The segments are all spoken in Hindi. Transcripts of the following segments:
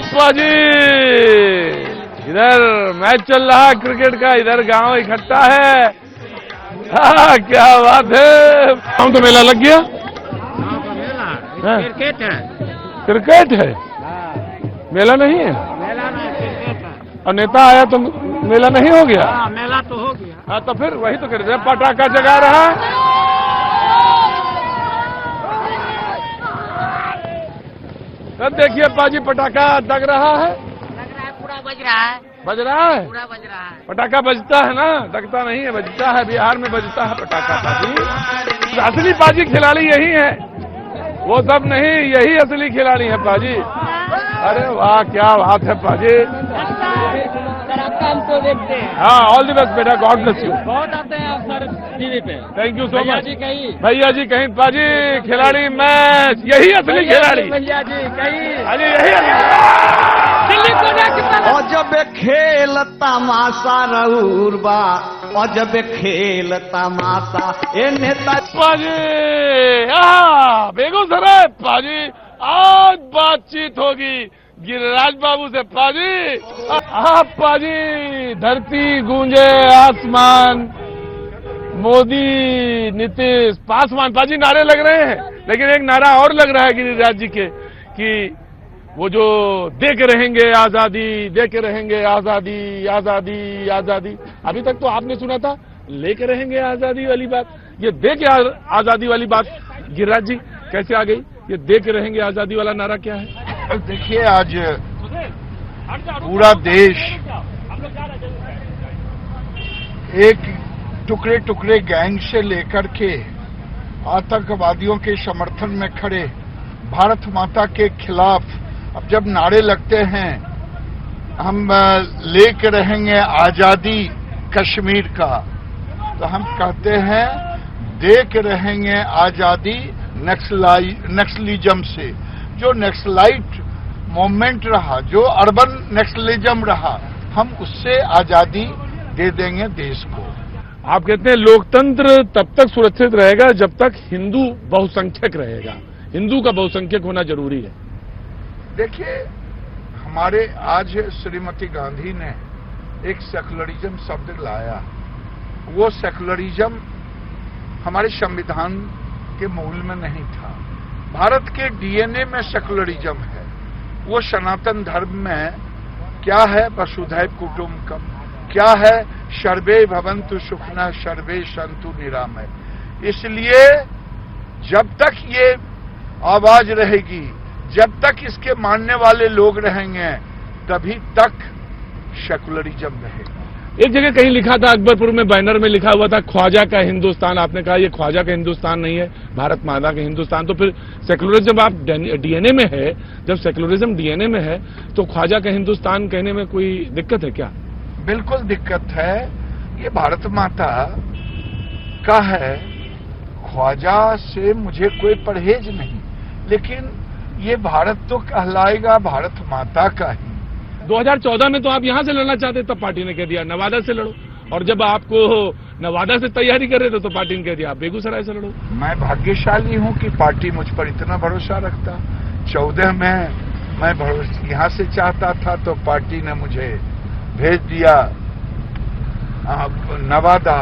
पाजी, इधर मैच चल रहा है क्रिकेट का, इधर गांव इकट्ठा है। क्या बात है, गांव तो मेला लग गया। क्रिकेट है, क्रिकेट है, मेला नहीं है। मेला नहीं, क्रिकेट है। और नेता आया तो मेला नहीं हो गया। हाँ, मेला तो हो गया। हाँ, तो फिर वही तो कर रहे, पटाखा जगा रहा है। तब देखिए पाजी, पटाखा दग रहा है। लग रहा है पूरा बज रहा है, बज रहा है, पूरा बज रहा है। पटाखा बजता है ना, दगता नहीं है, बजता है। बिहार में बजता है पटाखा पाजी। असली पाजी खिलाड़ी यही है, वो सब नहीं, यही असली खिलाड़ी है पाजी। अरे वाह, क्या बात है पाजी। काम तो देखते हैं। हाँ, ऑल द बेस्ट बेटा, गॉड ब्लेस यू। बहुत आते हैं आप सर टीवी पे। Thank you so much. जी कहीं, भैया जी कहीं पाजी, खिलाड़ी मैच, यही असली खिलाड़ी। भैया जी कहीं, अरे यही असली। दिल्ली कोना की तरफ। अजब खेल तमाशा रहूर बा, अजब खेल तमाशा ए नेता पाजी, बेगूसराय पाजी, आज बातचीत होगी गिरिराज बाबू से पाजी। पाजी, धरती गूंजे आसमान, मोदी नीतीश पासवान, पाजी नारे लग रहे हैं। लेकिन एक नारा और लग रहा है गिरिराज जी के, कि वो जो देख रहेंगे आजादी, देख रहेंगे आजादी, आजादी आजादी। अभी तक तो आपने सुना था लेके रहेंगे आजादी वाली बात, ये देख आजादी वाली बात गिरिराज जी कैसे आ गई? ये देख रहेंगे आजादी वाला नारा क्या है? देखिए, आज पूरा देश एक टुकड़े टुकड़े गैंग से लेकर के आतंकवादियों के समर्थन में खड़े भारत माता के खिलाफ अब जब नारे लगते हैं, हम लेके रहेंगे आजादी कश्मीर का, तो हम कहते हैं देख रहेंगे आजादी नक्सलिज्म से। जो नक्सलाइट मूवमेंट रहा, जो अर्बन नक्सलिज्म रहा, हम उससे आजादी दे देंगे देश को। आप कहते हैं लोकतंत्र तब तक सुरक्षित रहेगा जब तक हिंदू बहुसंख्यक रहेगा, हिंदू का बहुसंख्यक होना जरूरी है। देखिए, हमारे आज श्रीमती गांधी ने एक सेकुलरिज्म शब्द लाया। वो सेकुलरिज्म हमारे संविधान के मूल में नहीं था। भारत के डीएनए में सेकुलरिज्म है। वो सनातन धर्म में क्या है? वसुधैव कुटुंबकम। क्या है? सर्वे भवन्तु सुखिनः सर्वे सन्तु निरामय। इसलिए जब तक ये आवाज रहेगी, जब तक इसके मानने वाले लोग रहेंगे, तभी तक सेकुलरिज्म रहेगा। एक जगह कहीं लिखा था, अकबरपुर में बैनर में लिखा हुआ था ख्वाजा का हिंदुस्तान। आपने कहा ये ख्वाजा का हिंदुस्तान नहीं है, भारत माता का हिंदुस्तान। तो फिर सेकुलरिज्म आप डीएनए में है, जब सेकुलरिज्म डीएनए में है तो ख्वाजा का हिंदुस्तान कहने में कोई दिक्कत है क्या? बिल्कुल दिक्कत है। ये भारत माता का है, ख्वाजा से मुझे कोई परहेज नहीं, लेकिन ये भारत तो कहलाएगा भारत माता का ही। 2014 में तो आप यहां से लड़ना चाहते, तब पार्टी ने कह दिया नवादा से लड़ो, और जब आपको नवादा से तैयारी कर रहे थे तो पार्टी ने कह दिया आप बेगूसराय से लड़ो। मैं भाग्यशाली हूं कि पार्टी मुझ पर इतना भरोसा रखता। 14 में मैं यहां से चाहता था तो पार्टी ने मुझे भेज दिया नवादा।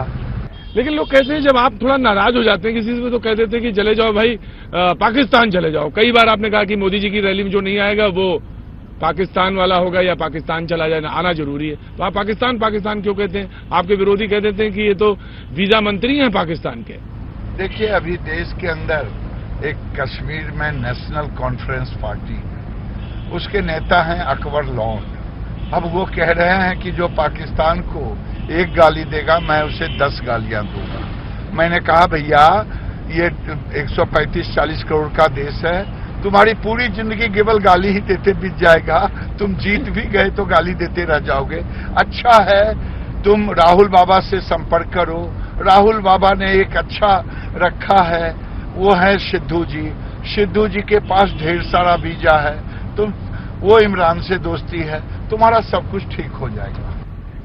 लेकिन लोग कहते हैं जब आप थोड़ा नाराज हो जाते हैं किसी से तो कह देते हैं कि चले जाओ भाई, पाकिस्तान चले जाओ। कई बार आपने कहा कि मोदी जी की रैली में जो नहीं आएगा वो पाकिस्तान वाला होगा या पाकिस्तान चला जाए, आना जरूरी है। तो आप पाकिस्तान पाकिस्तान क्यों कहते हैं? आपके विरोधी कह देते हैं कि ये तो वीजा मंत्री हैं पाकिस्तान के। देखिए, अभी देश के अंदर एक कश्मीर में नेशनल कॉन्फ्रेंस पार्टी है, उसके नेता हैं अकबर लॉन। अब वो कह रहे हैं कि जो पाकिस्तान को एक गाली देगा मैं उसे 10 गालियां दूंगा। मैंने कहा भैया, ये 135-40 करोड़ का देश है, तुम्हारी पूरी जिंदगी केवल गाली ही देते बीत जाएगा। तुम जीत भी गए तो गाली देते रह जाओगे। अच्छा है तुम राहुल बाबा से संपर्क करो। राहुल बाबा ने एक अच्छा रखा है, वो है सिद्धू जी। सिद्धू जी के पास ढेर सारा वीजा है, तुम वो इमरान से दोस्ती है, तुम्हारा सब कुछ ठीक हो जाएगा।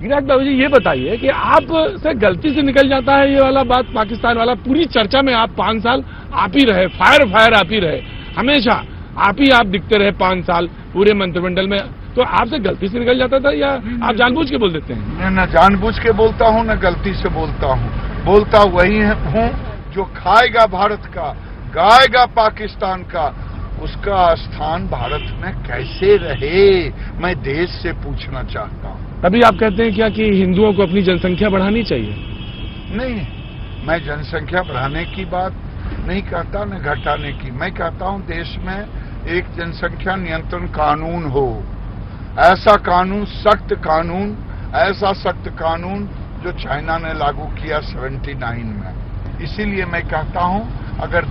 गिरिराज बाबू जी, ये बताइए कि आप से गलती से निकल जाता है ये वाला बात पाकिस्तान वाला? पूरी चर्चा में आप 5 साल आप ही रहे, फायर आप ही रहे, हमेशा आप ही आप दिखते रहे 5 साल पूरे मंत्रिमंडल में, तो आपसे गलती से निकल जाता था या आप जानबूझ के बोल देते हैं? मैं न जानबूझ के बोलता हूँ न गलती से बोलता हूँ, बोलता वही हूँ जो खाएगा भारत का, गाएगा पाकिस्तान का, उसका स्थान भारत में कैसे रहे, मैं देश से पूछना चाहता हूँ। तभी आप कहते हैं क्या कि हिंदुओं को अपनी जनसंख्या बढ़ानी चाहिए? नहीं, मैं जनसंख्या बढ़ाने की बात नहीं कहता न घटाने की, मैं कहता हूँ देश में एक जनसंख्या नियंत्रण कानून हो, ऐसा कानून, सख्त कानून, ऐसा सख्त कानून जो चाइना ने लागू किया 79 में। इसीलिए मैं कहता हूं अगर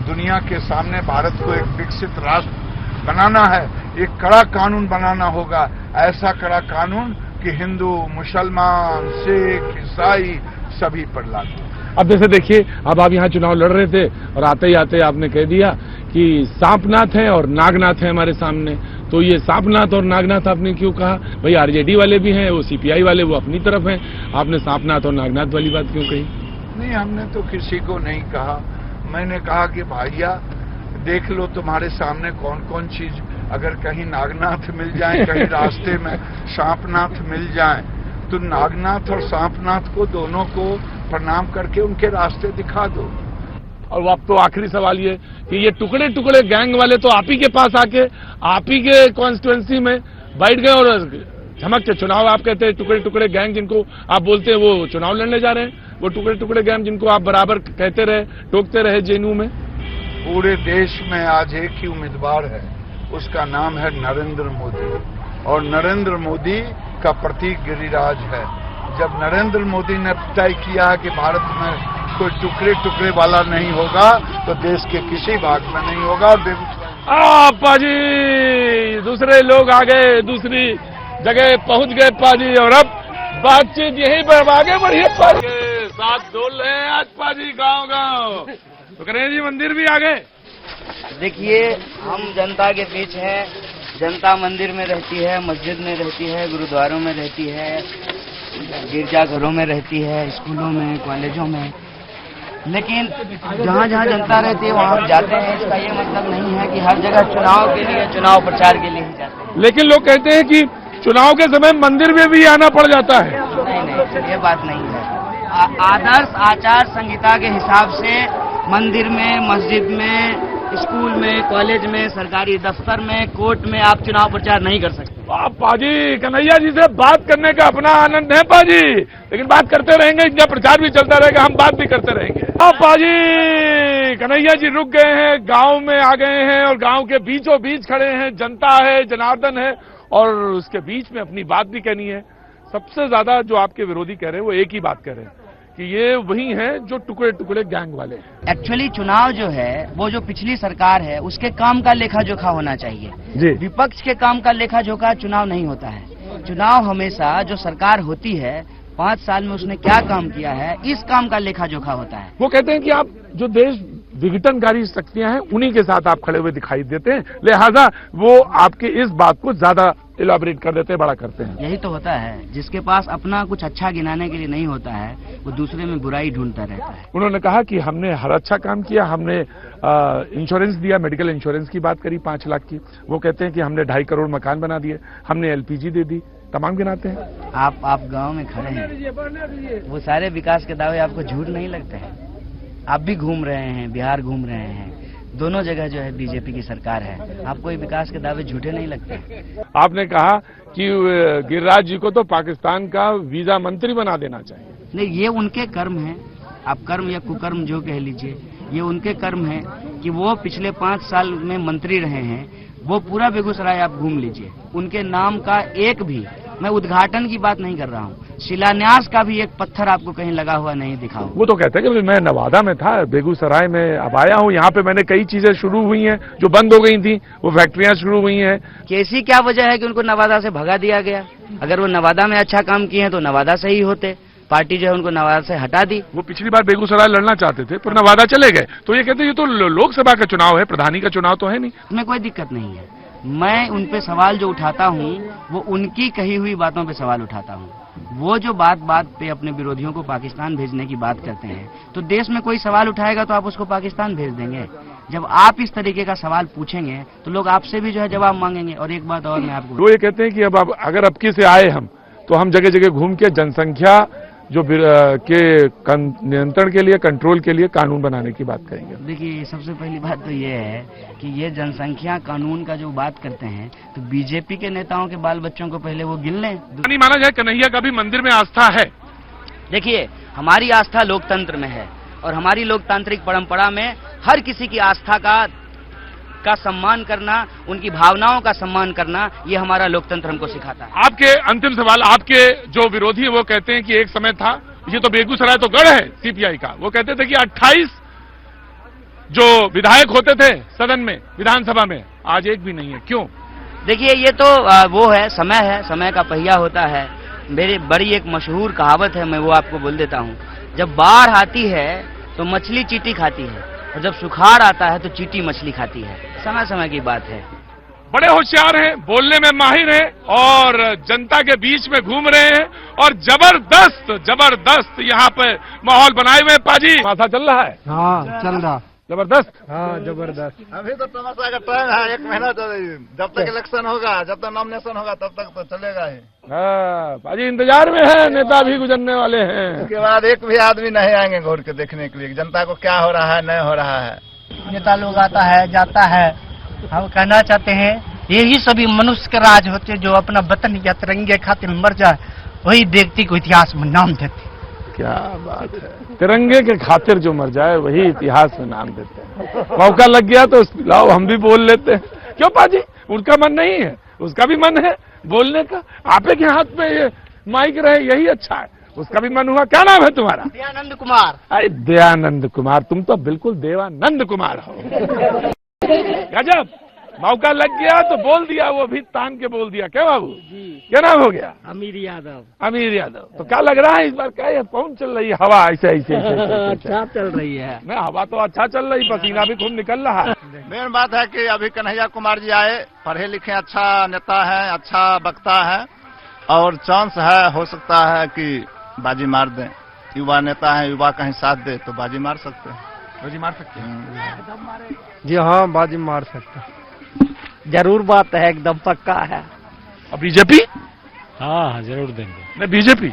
दुनिया के सामने भारत को एक विकसित राष्ट्र बनाना है, एक कड़ा कानून बनाना होगा, ऐसा कड़ा कानून कि हिंदू, मुसलमान, सिख, ईसाई सभी पर लागू। अब जैसे देखिए, अब आप यहाँ चुनाव लड़ रहे थे और आते ही आते आपने कह दिया कि सांपनाथ है और नागनाथ है हमारे सामने, तो ये सांपनाथ और नागनाथ आपने क्यों कहा? भाई आरजेडी वाले भी हैं, वो सीपीआई वाले वो अपनी तरफ हैं, आपने सांपनाथ और नागनाथ वाली बात क्यों कही? नहीं, हमने तो किसी को नहीं कहा, मैंने कहा कि भैया देख लो तुम्हारे सामने कौन कौन चीज, अगर कहीं नागनाथ मिल जाए, कहीं रास्ते में सांपनाथ मिल जाए, तो नागनाथ और सांपनाथ को दोनों को प्रणाम करके उनके रास्ते दिखा दो। और अब तो आखिरी सवाल ये कि ये टुकड़े टुकड़े गैंग वाले तो आप ही के पास आके आप ही के कॉन्स्टिट्यूएंसी में बैठ गए और झमक के चुनाव, आप कहते हैं टुकड़े टुकड़े गैंग जिनको आप बोलते हैं वो चुनाव लड़ने जा रहे हैं, वो टुकड़े टुकड़े गैंग जिनको आप बराबर कहते रहे, टोकते रहे जेएनयू में। पूरे देश में आज एक ही उम्मीदवार है, उसका नाम है नरेंद्र मोदी, और नरेंद्र मोदी का प्रतीक गिरिराज है। जब नरेंद्र मोदी ने तय किया है कि भारत में कोई टुकड़े टुकड़े वाला नहीं होगा, तो देश के किसी भाग में नहीं होगा। और पाजी दूसरे लोग आ गए, दूसरी जगह पहुंच गए पाजी, और अब बातचीत यहीं पर आगे बढ़िए। पाजी साथ डोल रहे हैं आज पाजी गांव गांव, तो गणेश जी मंदिर भी आ गए। देखिए, हम जनता के बीच हैं, जनता मंदिर में रहती है, मस्जिद में रहती है, गुरुद्वारों में रहती है, गिरजाघरों में रहती है, स्कूलों में, कॉलेजों में, लेकिन जहाँ जहाँ जनता रहती है वहाँ हम जाते हैं। इसका ये मतलब नहीं है कि हर जगह चुनाव के लिए, चुनाव प्रचार के लिए ही जाते हैं। लेकिन लोग कहते हैं कि चुनाव के समय मंदिर में भी आना पड़ जाता है। नहीं, ये बात नहीं है। आदर्श आचार संहिता के हिसाब से मंदिर में, मस्जिद में, स्कूल में, कॉलेज में, सरकारी दफ्तर में, कोर्ट में आप चुनाव प्रचार नहीं कर सकते। पाजी कन्हैया जी से बात करने का अपना आनंद है पाजी, लेकिन बात करते रहेंगे, इनका प्रचार भी चलता रहेगा, हम बात भी करते रहेंगे। पाजी कन्हैया जी रुक गए हैं, गांव में आ गए हैं और गांव के बीचों बीच खड़े हैं, जनता है, जनार्दन है, और उसके बीच में अपनी बात भी कहनी है। सबसे ज्यादा जो आपके विरोधी कह रहे हैं वो एक ही बात कह रहे हैं कि ये वही हैं जो टुकड़े टुकड़े गैंग वाले हैं। एक्चुअली चुनाव जो है वो जो पिछली सरकार है उसके काम का लेखा जोखा होना चाहिए जी। विपक्ष के काम का लेखा जोखा चुनाव नहीं होता है। चुनाव हमेशा जो सरकार होती है 5 साल में उसने क्या काम किया है, इस काम का लेखा जोखा होता है। वो कहते हैं कि आप जो देश विघटनकारी शक्तियां हैं उन्हीं के साथ आप खड़े हुए दिखाई देते हैं, लिहाजा वो आपकी इस बात को ज्यादा इलाबरेट कर देते हैं, बड़ा करते हैं। यही तो होता है, जिसके पास अपना कुछ अच्छा गिनाने के लिए नहीं होता है वो दूसरे में बुराई ढूंढता रहता है। उन्होंने कहा कि हमने हर अच्छा काम किया, हमने इंश्योरेंस दिया, मेडिकल इंश्योरेंस की बात करी 5 लाख की। वो कहते हैं कि हमने 2.5 करोड़ मकान बना दिए, हमने एलपीजी दे दी, तमाम गिनाते हैं। आप गांव में खड़े हैं, वो सारे विकास के दावे आपको झूठ नहीं लगते हैं? आप भी घूम रहे हैं, बिहार घूम रहे हैं, दोनों जगह जो है बीजेपी की सरकार है, आपको ये विकास के दावे झूठे नहीं लगते? आपने कहा कि गिरिराज जी को तो पाकिस्तान का वीजा मंत्री बना देना चाहिए। नहीं, ये उनके कर्म हैं, आप कर्म या कुकर्म जो कह लीजिए, ये उनके कर्म है कि वो पिछले 5 साल में मंत्री रहे हैं। वो पूरा बेगूसराय आप घूम लीजिए, उनके नाम का एक भी, मैं उद्घाटन की बात नहीं कर रहा हूँ, शिलान्यास का भी एक पत्थर आपको कहीं लगा हुआ नहीं दिखा। वो तो कहते हैं कि मैं नवादा में था, बेगूसराय में अब आया हूँ, यहाँ पे मैंने कई चीजें शुरू हुई हैं जो बंद हो गई थी, वो फैक्ट्रियां शुरू हुई हैं। कैसी क्या वजह है कि उनको नवादा से भगा दिया गया? अगर वो नवादा में अच्छा काम किए हैं तो नवादा से ही होते, पार्टी जो है उनको नवादा से हटा दी। वो पिछली बार बेगूसराय लड़ना चाहते थे पर नवादा चले गए, तो ये कहते हैं ये तो लोकसभा का चुनाव है, प्रधानी का चुनाव तो है नहीं। इसमें कोई दिक्कत नहीं है, मैं उन पे सवाल जो उठाता हूँ वो उनकी कही हुई बातों पे सवाल उठाता हूँ। वो जो बात बात पे अपने विरोधियों को पाकिस्तान भेजने की बात करते हैं, तो देश में कोई सवाल उठाएगा तो आप उसको पाकिस्तान भेज देंगे। जब आप इस तरीके का सवाल पूछेंगे तो लोग आपसे भी जो है जवाब मांगेंगे। और एक बात और मैं आपको, तो ये कहते हैं कि अब अगर अबकी से आए हम तो हम जगह जगह घूम के जनसंख्या जो के नियंत्रण के लिए, कंट्रोल के लिए कानून बनाने की बात करेंगे। देखिए सबसे पहली बात तो ये है कि ये जनसंख्या कानून का जो बात करते हैं तो बीजेपी के नेताओं के बाल बच्चों को पहले वो गिन लें। नहीं माना जाए कन्हैया का भी मंदिर में आस्था है। देखिए हमारी आस्था लोकतंत्र में है और हमारी लोकतांत्रिक परंपरा में हर किसी की आस्था का सम्मान करना, उनकी भावनाओं का सम्मान करना, ये हमारा लोकतंत्र हमको सिखाता है। आपके अंतिम सवाल, आपके जो विरोधी है वो कहते हैं कि एक समय था, ये तो बेगूसराय तो गढ़ है सीपीआई का, वो कहते थे कि 28 जो विधायक होते थे सदन में, विधानसभा में, आज एक भी नहीं है। क्यों? देखिए ये तो वो है, समय का पहिया होता है। मेरी बड़ी एक मशहूर कहावत है, मैं वो आपको बोल देता हूँ। जब बाढ़ आती है तो मछली चींटी खाती है और जब सुखाड़ आता है तो चींटी मछली खाती है। समय की बात है। बड़े होशियार हैं, बोलने में माहिर हैं और जनता के बीच में घूम रहे हैं और जबरदस्त यहाँ पे माहौल बनाए हुए। पाजी माथा चल रहा है? हाँ चल रहा, जबरदस्त। हाँ जबरदस्त। अभी तो तमाशा का टाइम है, 1 महीना तो जब तक इलेक्शन होगा, जब तक नॉमिनेशन होगा तब तक तो चलेगा ही। हाँ पाजी इंतजार में है, नेता भी गुजरने वाले हैं। उसके बाद एक भी आदमी नहीं आएंगे घूर के देखने के लिए जनता को क्या हो रहा है, नहीं हो रहा है। नेता लोग आता है जाता है, हम कहना चाहते हैं यही सभी मनुष्य के राज होते जो अपना वतन या तिरंगे खातिर मर जाए, वही व्यक्ति को इतिहास में नाम देते। क्या बात है, तिरंगे के खातिर जो मर जाए वही इतिहास में नाम देते हैं। मौका लग गया तो लाओ हम भी बोल लेते हैं। क्यों पाजी, उनका मन नहीं है, उसका भी मन है बोलने का। आपे के हाथ में ये माइक रहे यही अच्छा है, उसका भी मन हुआ। क्या नाम है तुम्हारा? दयानंद कुमार। अरे दयानंद कुमार, तुम तो बिल्कुल देवानंद कुमार हो। गजब, मौका लग गया तो बोल दिया, वो भी तान के बोल दिया। क्या बाबू जी, क्या नाम हो गया? अमीर यादव। अमीर यादव। तो क्या लग रहा है इस बार, क्या है कौन चल रही है हवा ऐसे अच्छा चल रही है नहीं, हवा तो अच्छा चल रही, पसीना भी खूब निकल रहा है। मेन बात है कि अभी कन्हैया कुमार जी आए, पढ़े लिखे, अच्छा नेता है, अच्छा वक्ता है और चांस है, हो सकता है कि बाजी मार दें। युवा नेता है, युवा कहीं साथ दे तो बाजी मार सकते हैं। बाजी मार सकते हैं जी हाँ, बाजी मार सकते हैं। जरूर बात है, एकदम पक्का है। और बीजेपी? हाँ जरूर देंगे। नहीं बीजेपी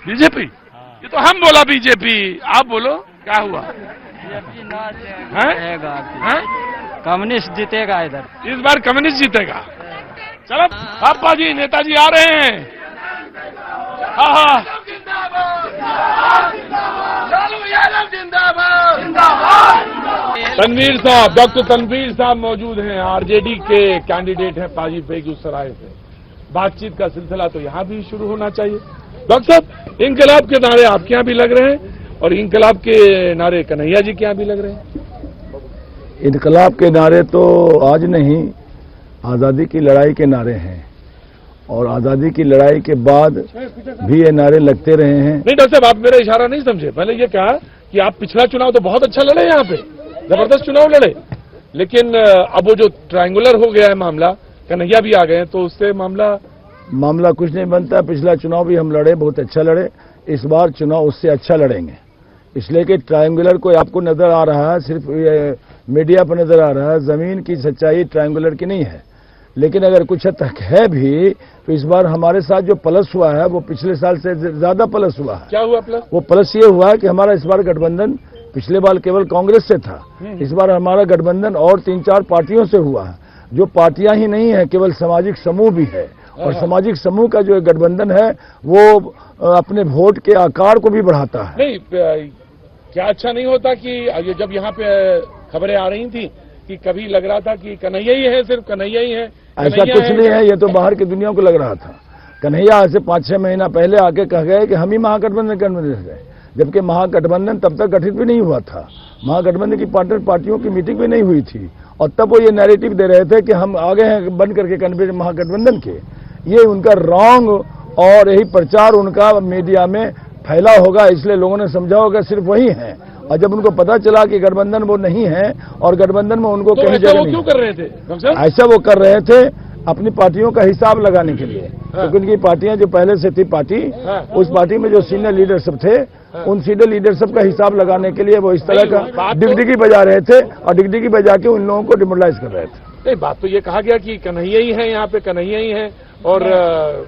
बीजेपी ये तो हम बोला बीजेपी, आप बोलो क्या हुआ? कम्युनिस्ट जीतेगा इधर, इस बार कम्युनिस्ट जीतेगा। चलो पापा जी, नेताजी आ रहे हैं। हाँ तनवीर साहब, डॉक्टर तनवीर साहब मौजूद हैं, आरजेडी के कैंडिडेट हैं पाजी बेगूसराय से। बातचीत का सिलसिला तो यहाँ भी शुरू होना चाहिए। डॉक्टर साहब, इंकलाब के नारे आपके यहाँ भी लग रहे हैं और इंकलाब के नारे कन्हैया जी के यहाँ भी लग रहे हैं। इनकलाब के नारे तो आज नहीं, आज़ादी की लड़ाई के नारे हैं और आज़ादी की लड़ाई के बाद भी ये नारे लगते रहे हैं। नहीं डॉक्टर साहब, आप मेरा इशारा नहीं समझे। मैंने ये कहा कि आप पिछला चुनाव तो बहुत अच्छा लड़े, यहाँ पे जबरदस्त चुनाव लड़े, लेकिन अब वो जो ट्रायंगुलर हो गया है मामला, कन्हैया भी आ गए हैं, तो उससे मामला कुछ नहीं बनता। पिछला चुनाव भी हम लड़े, बहुत अच्छा लड़े, इस बार चुनाव उससे अच्छा लड़ेंगे। इसलिए कि ट्रायंगुलर कोई आपको नजर आ रहा है, सिर्फ मीडिया पर नजर आ रहा है, जमीन की सच्चाई ट्रायंगुलर की नहीं है। लेकिन अगर कुछ हद तक है भी तो इस बार हमारे साथ जो प्लस हुआ है वो पिछले साल से ज्यादा प्लस हुआ है। क्या हुआ प्लस? वो प्लस ये हुआ है कि हमारा इस बार गठबंधन पिछले बार केवल कांग्रेस से था, इस बार हमारा गठबंधन और 3-4 पार्टियों से हुआ है, जो पार्टियां ही नहीं है, केवल सामाजिक समूह भी है। और सामाजिक समूह का जो गठबंधन है वो अपने वोट के आकार को भी बढ़ाता है। नहीं, क्या अच्छा नहीं होता कि ये जब यहाँ पे खबरें आ रही थी कि कभी लग रहा था कि कन्हैया ही है, सिर्फ कन्हैया ही है, ऐसा कुछ नहीं है। ये तो बाहर की दुनिया को लग रहा था। कन्हैया से 5-6 महीना पहले आके कह गए कि हम ही महागठबंधन करने गए, जबकि महागठबंधन तब तक गठित भी नहीं हुआ था। महागठबंधन की पार्टियों की मीटिंग भी नहीं हुई थी और तब वो ये नैरेटिव दे रहे थे कि हम आगे हैं बन करके महागठबंधन के। ये उनका रॉन्ग और यही प्रचार उनका मीडिया में फैला होगा, इसलिए लोगों ने समझा होगा सिर्फ वही है। और जब उनको पता चला कि गठबंधन वो नहीं है और गठबंधन में उनको तो कहीं ऐसा वो क्यों कर रहे थे? ऐसा वो कर रहे थे अपनी पार्टियों का हिसाब लगाने के लिए। क्योंकि उनकी पार्टियां जो पहले से थी पार्टी, उस पार्टी में जो सीनियर लीडर सब थे, उन सीनियर लीडर सब का हिसाब लगाने के लिए वो इस तरह का डिगडिगी बजा रहे थे और डिगडिगी बजा के उन लोगों को डिमोरलाइज कर रहे थे। नहीं, बात तो ये कहा गया कि कन्हैया ही है, यहाँ पे कन्हैया ही है, और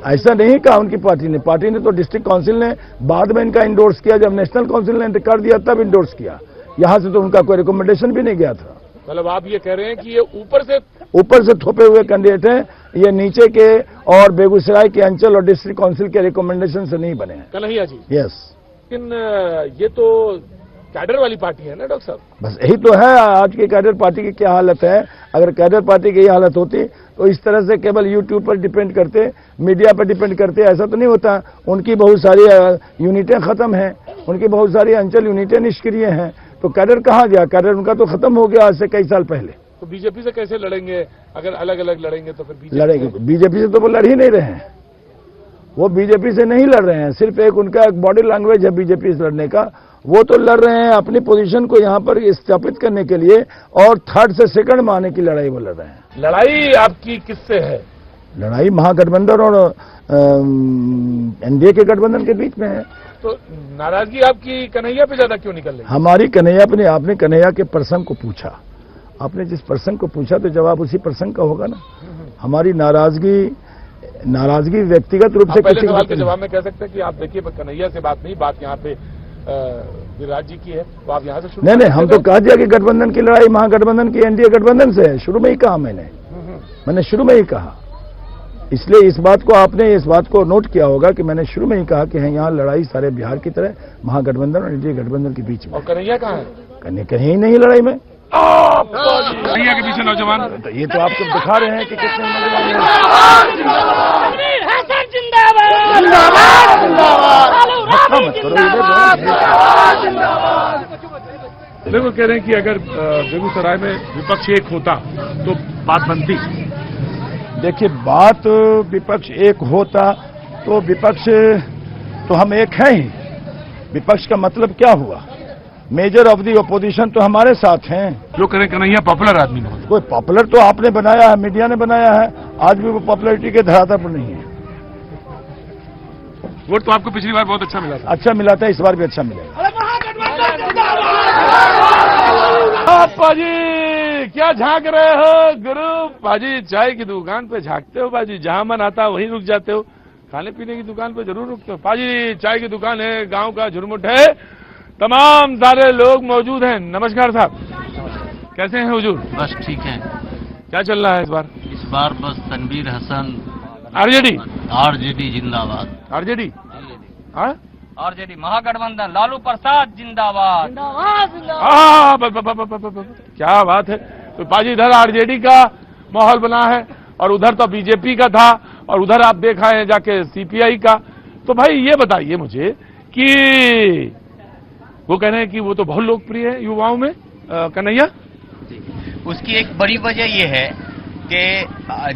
ऐसा नहीं कहा उनकी पार्टी ने तो डिस्ट्रिक्ट काउंसिल ने बाद में इनका इंडोर्स किया, जब नेशनल काउंसिल ने कर दिया तब इंडोर्स किया। यहाँ से तो उनका कोई रिकमेंडेशन भी नहीं गया था। मतलब आप ये कह रहे हैं कि ये ऊपर से थोपे हुए कैंडिडेट हैं, ये नीचे के और बेगूसराय के अंचल और डिस्ट्रिक्ट काउंसिल के रिकमेंडेशन से नहीं बने हैं कन्हैया जी। यस, लेकिन ये तो कैडर वाली पार्टी है ना डॉक्टर साहब। बस यही तो है आज की कैडर पार्टी की क्या हालत है। अगर कैडर पार्टी की यही हालत होती तो इस तरह से केवल यूट्यूब पर डिपेंड करते, मीडिया पर डिपेंड करते, ऐसा तो नहीं होता। उनकी बहुत सारी यूनिटें खत्म हैं, उनकी बहुत सारी अंचल यूनिटें निष्क्रिय हैं, तो कैडर कहाँ गया? कैडर उनका तो खत्म हो गया आज से कई साल पहले। तो बीजेपी से कैसे लड़ेंगे? अगर अलग अलग लड़ेंगे तो फिर लड़ेंगे। बीजेपी से तो वो लड़ ही नहीं रहे हैं, वो बीजेपी से नहीं लड़ रहे हैं। सिर्फ एक उनका एक बॉडी लैंग्वेज है बीजेपी से लड़ने का। वो तो लड़ रहे हैं अपनी पोजीशन को यहाँ पर स्थापित करने के लिए, और थर्ड से सेकंड में आने की लड़ाई वो लड़ रहे हैं। लड़ाई आपकी किससे है? लड़ाई महागठबंधन और एनडीए के गठबंधन के बीच में है। तो नाराजगी आपकी कन्हैया पे ज्यादा क्यों निकल रही है? हमारी कन्हैया पे, आपने कन्हैया के प्रसंग को पूछा, आपने जिस प्रसंग को पूछा तो जवाब उसी प्रसंग का होगा ना। हमारी नाराजगी व्यक्तिगत रूप से पहले सवाल के जवाब में कह सकते हैं कि आप देखिए कन्हैया से बात नहीं, बात यहाँ पे गिरिराज जी की है, तो आप यहाँ से शुरू। नहीं, हम तो कह दिया कि गठबंधन की लड़ाई महागठबंधन की एनडीए गठबंधन से है। शुरू में ही कहा मैंने शुरू में ही कहा। इसलिए इस बात को आपने इस बात को नोट किया होगा कि मैंने शुरू में ही कहा कि है यहाँ लड़ाई सारे बिहार की तरह महागठबंधन और एनडीए गठबंधन के बीच में। और कन्हैया कहाँ है? कहीं नहीं लड़ाई में। कन्हैया के पीछे नौजवान, तो ये तो आपको दिखा रहे हैं कि कितने नौजवान देखो कह रहे हैं कि अगर बेगूसराय में विपक्ष एक होता तो बात बनती। देखिए, बात विपक्ष एक होता तो विपक्ष तो हम एक हैं ही। विपक्ष का मतलब क्या हुआ? मेजर ऑफ दी ओपोजिशन तो हमारे साथ हैं। जो करें कन्हैया पॉपुलर आदमी नहीं, कोई पॉपुलर तो आपने बनाया है, मीडिया ने बनाया है, आज भी वो पॉपुलरिटी के धरातल पर नहीं है। वोट तो आपको पिछली बार बहुत अच्छा मिला था। अच्छा मिला था, इस बार भी अच्छा मिलेगा। पाजी क्या झांक रहे हो गुरु? पाजी चाय की दुकान पे झांकते हो पाजी, जहां मन आता वहीं रुक जाते हो। खाने पीने की दुकान पे जरूर रुकते हो पाजी। चाय की दुकान है, गांव का झुरमुट है, तमाम सारे लोग मौजूद हैं। नमस्कार साहब, कैसे हैं हुजूर? बस ठीक है। क्या चल रहा है इस बार? इस बार बस तनवीर हसन आरजेडी जिंदाबाद। आरजेडी आरजेडी महागठबंधन लालू प्रसाद जिंदाबाद। क्या बात है। तो पाजी इधर आरजेडी का माहौल बना है और उधर तो बीजेपी का था और उधर आप देखा है जाके सीपीआई का। तो भाई ये बताइए मुझे कि वो कह रहे हैं कि वो तो बहुत लोकप्रिय है युवाओं में कन्हैया। उसकी एक बड़ी वजह ये है कि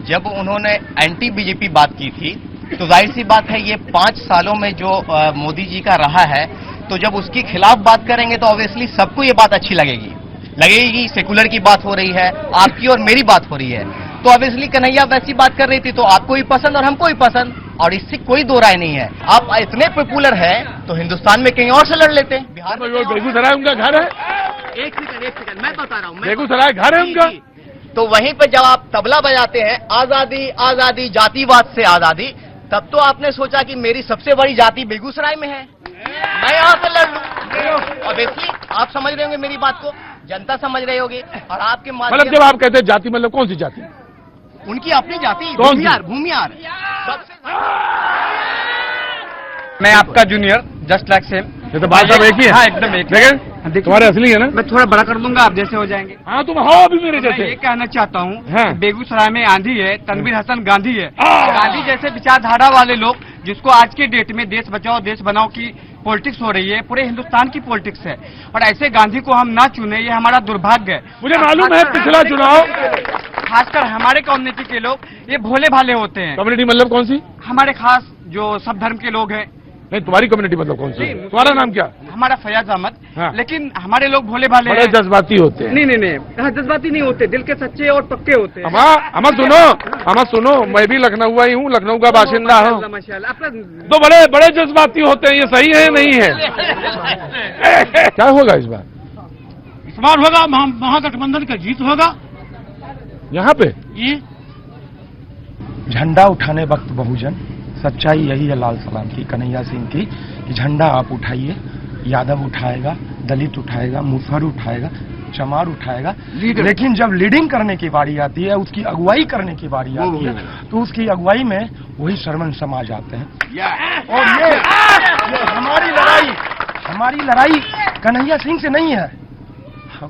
जब उन्होंने एंटी बीजेपी बात की थी तो जाहिर सी बात है ये 5 सालों में जो मोदी जी का रहा है, तो जब उसके खिलाफ बात करेंगे तो ऑब्वियसली सबको ये बात अच्छी लगेगी। सेकुलर की बात हो रही है, आपकी और मेरी बात हो रही है, तो ऑब्वियसली कन्हैया वैसी बात कर रही थी तो आपको भी पसंद और हमको भी पसंद, और इससे कोई दो राय नहीं है। आप इतने पॉपुलर हैं तो हिंदुस्तान में कहीं और से लड़ लेते हैं। बिहार में बेगूसराय उनका घर है। एक सेकंड मैं बता रहा हूँ। बेगूसराय घर है उनका। तो वहीं पे जब आप तबला बजाते हैं आजादी आजादी जातिवाद से आजादी, तब तो आपने सोचा कि मेरी सबसे बड़ी जाति बेगूसराय में है, मैं यहाँ से लड़ लूं। ऑब्वियसली आप समझ रहे होंगे मेरी बात को, जनता समझ रही होगी। और आपके मतलब जब आप कहते हैं जाति, मतलब कौन सी जाति? उनकी अपनी जाति भूमियार। मैं आपका जूनियर जस्ट लाइक सेम। ये तो बात सब एक ही है। हाँ एकदम एक। लेकिन तुम्हारे असली है ना? मैं थोड़ा बड़ा कर दूंगा, आप जैसे हो जाएंगे। हाँ तुम हो अभी मेरे जैसे। मैं ये कहना चाहता हूँ, हाँ। बेगूसराय में आंधी है, तनवीर हसन गांधी है। गांधी जैसे विचारधारा वाले लोग, जिसको आज के डेट में देश बचाओ देश बनाओ की पॉलिटिक्स हो रही है, पूरे हिंदुस्तान की पॉलिटिक्स है, और ऐसे गांधी को हम ना चुने ये हमारा दुर्भाग्य है। मुझे मालूम है पिछला चुनाव खासकर हमारे कम्युनिटी के लोग ये भोले भाले होते हैं। कम्युनिटी मतलब कौन सी? हमारे खास जो सब धर्म के लोग हैं, नहीं, तुम्हारी कम्युनिटी मतलब कौन सी है? तुम्हारा नाम क्या? हमारा फयाज अहमद। हाँ। लेकिन हमारे लोग भोले भाले बड़े हैं। जज्बाती होते हैं। नहीं, जज्बाती नहीं होते, दिल के सच्चे और पक्के होते हैं। अमा सुनो, मैं भी लखनऊ ही हूँ, लखनऊ का बाशिंदा हूँ। माशाल्लाह, आपका तो बड़े बड़े जज्बाती होते हैं, ये सही है नहीं है? क्या होगा इस बार? इस बार होगा महागठबंधन का जीत होगा यहाँ पे। ये झंडा उठाने वक्त बहुजन, सच्चाई यही है लाल सलाम की, कन्हैया सिंह की, कि झंडा आप उठाइए, यादव उठाएगा, दलित उठाएगा, मुसहर उठाएगा, चमार उठाएगा, लेकिन जब लीडिंग करने की बारी आती है, उसकी अगुवाई करने की बारी आती है, तो उसकी अगुवाई में वही शर्मन समाज आते हैं। और ये हमारी लड़ाई कन्हैया सिंह से नहीं है।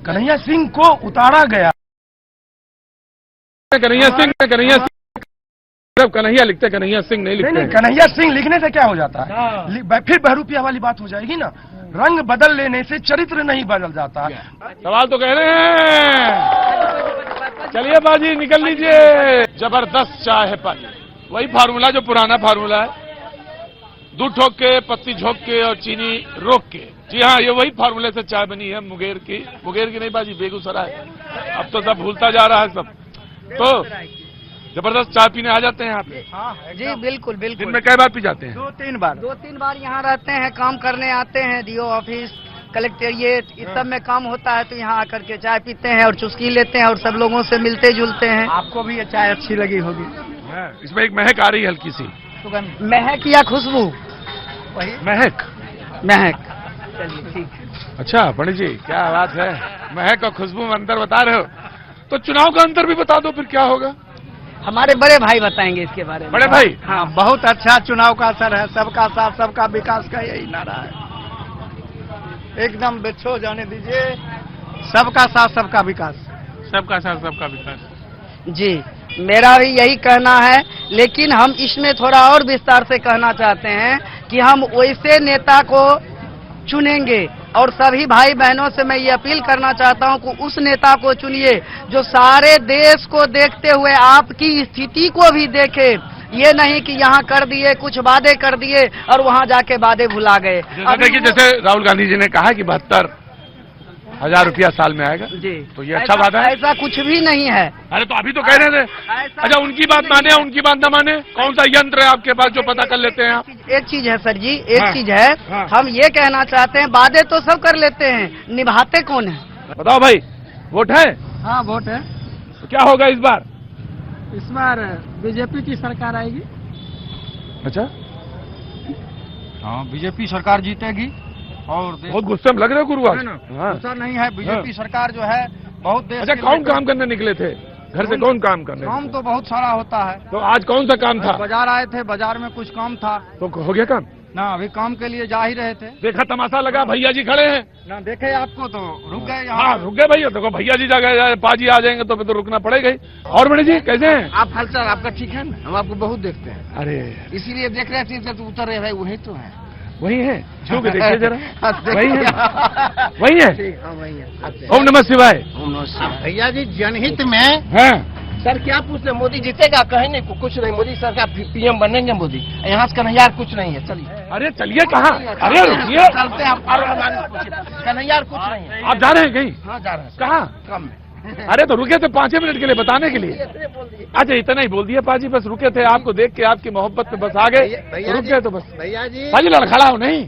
कन्हैया सिंह को उतारा गया। कन्हैया लिखते, कन्हैया सिंह नहीं लिखते। नहीं, कन्हैया सिंह लिखने से क्या हो जाता है? फिर बहरूपिया वाली बात हो जाएगी ना। रंग बदल लेने से चरित्र नहीं बदल जाता। सवाल तो कह रहे हैं। चलिए बाजी निकल लीजिए। जबरदस्त चाय है पाजी, वही फार्मूला जो पुराना फार्मूला है, दूध ठोक के, पत्ती झोंक के और चीनी रोक के। जी हाँ, ये वही फार्मूले से चाय बनी है मुंगेर की नहीं बाजी, बेगूसराय। अब तो सब भूलता जा रहा है सब। तो जबरदस्त चाय पीने आ जाते हैं यहाँ पे? जी बिल्कुल बिल्कुल। दिन में कई बार पी जाते हैं? 2-3 बार यहाँ रहते हैं, काम करने आते हैं, डीओ ऑफिस, कलेक्टेरिएट, इस सब में काम होता है, तो यहाँ आकर के चाय पीते हैं और चुस्की लेते हैं और सब लोगों से मिलते जुलते हैं। आपको भी ये चाय अच्छी लगी होगी। इसमें एक महक आ रही है, हल्की सी महक या खुशबू? महक। चलिए ठीक। अच्छा पंडित जी, क्या बात है, महक और खुशबू में अंतर बता रहे हो, तो चुनाव का अंतर भी बता दो, फिर क्या होगा? हमारे बड़े भाई बताएंगे इसके बारे में। बड़े भाई? हाँ, बहुत अच्छा चुनाव का असर है। सबका साथ सबका विकास का यही नारा है। एकदम बेचो जाने दीजिए, सबका साथ सबका विकास। सबका साथ सबका विकास। जी, मेरा भी यही कहना है, लेकिन हम इसमें थोड़ा और विस्तार से कहना चाहते हैं कि हम वैसे नेता को चुनेंगे और सभी भाई बहनों से मैं ये अपील करना चाहता हूं कि उस नेता को चुनिए जो सारे देश को देखते हुए आपकी स्थिति को भी देखे। ये नहीं कि यहाँ कर दिए, कुछ वादे कर दिए और वहाँ जाके वादे भुला गए। देखिए, जैसे राहुल गांधी जी ने कहा कि 72,000 रुपया साल में आएगा, जी, तो ये अच्छा वादा है? ऐसा कुछ भी नहीं है। अरे तो अभी तो कह रहे थे। अच्छा, उनकी बात माने, उनकी बात न माने? कौन सा यंत्र है आपके पास जो पता कर लेते हैं आप? एक चीज है सर जी, एक चीज है, हम ये कहना चाहते हैं, वादे तो सब कर लेते हैं, निभाते कौन है? बताओ भाई, वोट है? हाँ वोट है। तो क्या होगा इस बार? इस बार बीजेपी की सरकार आएगी। अच्छा, हाँ, बीजेपी सरकार जीतेगी। और बहुत गुस्से में लग रहे हो गुरु आज। ऐसा नहीं है, बीजेपी सरकार जो है बहुत देश। अच्छा, कौन काम करने निकले थे घर से? कौन काम करने? काम तो बहुत सारा होता है। तो आज कौन सा काम था? बाजार आए थे, बाजार में कुछ काम था। तो हो गया काम? ना, अभी काम के लिए जा ही रहे थे। देखा तमाशा लगा, भैया जी खड़े हैं ना, देखे आपको तो रुक गए यहाँ। हाँ, रुक गए भैया। देखो भैया जी जाए, पाजी आ जाएंगे तो फिर तो रुकना पड़ेगा ही। और बड़े जी कैसे हैं? आप हालचाल आपका ठीक है ना? हम आपको बहुत देखते हैं, अरे इसीलिए देख रहे थे तो उतर रहे भाई, वही तो है। वही है, छू के देखिए जरा। वही है, वही है। हाँ वही है। ओम नमः शिवाय। भैया जी, जनहित में हाँ सर क्या पूछते, मोदी जीतेगा? कहीं नहीं, कुछ नहीं, मोदी सरकार पीएम बनेंगे मोदी। यहाँ से कन्हैया कुछ नहीं है। चलिए। अरे चलिए, कहाँ? अरे रुकिए, चलते हैं। कन्हैया कुछ नहीं है। आप जा रहे हैं कहीं? हाँ जा रहे हैं। कहाँ? कम में। अरे तो रुके थे 5 मिनट के लिए बताने के लिए। अच्छा, इतना ही बोल दिया पाजी, बस रुके थे आपको देख के, आपकी मोहब्बत में बस आ गए, रुक गए तो बस। भैया जी, पाजी लड़खड़ा हो नहीं,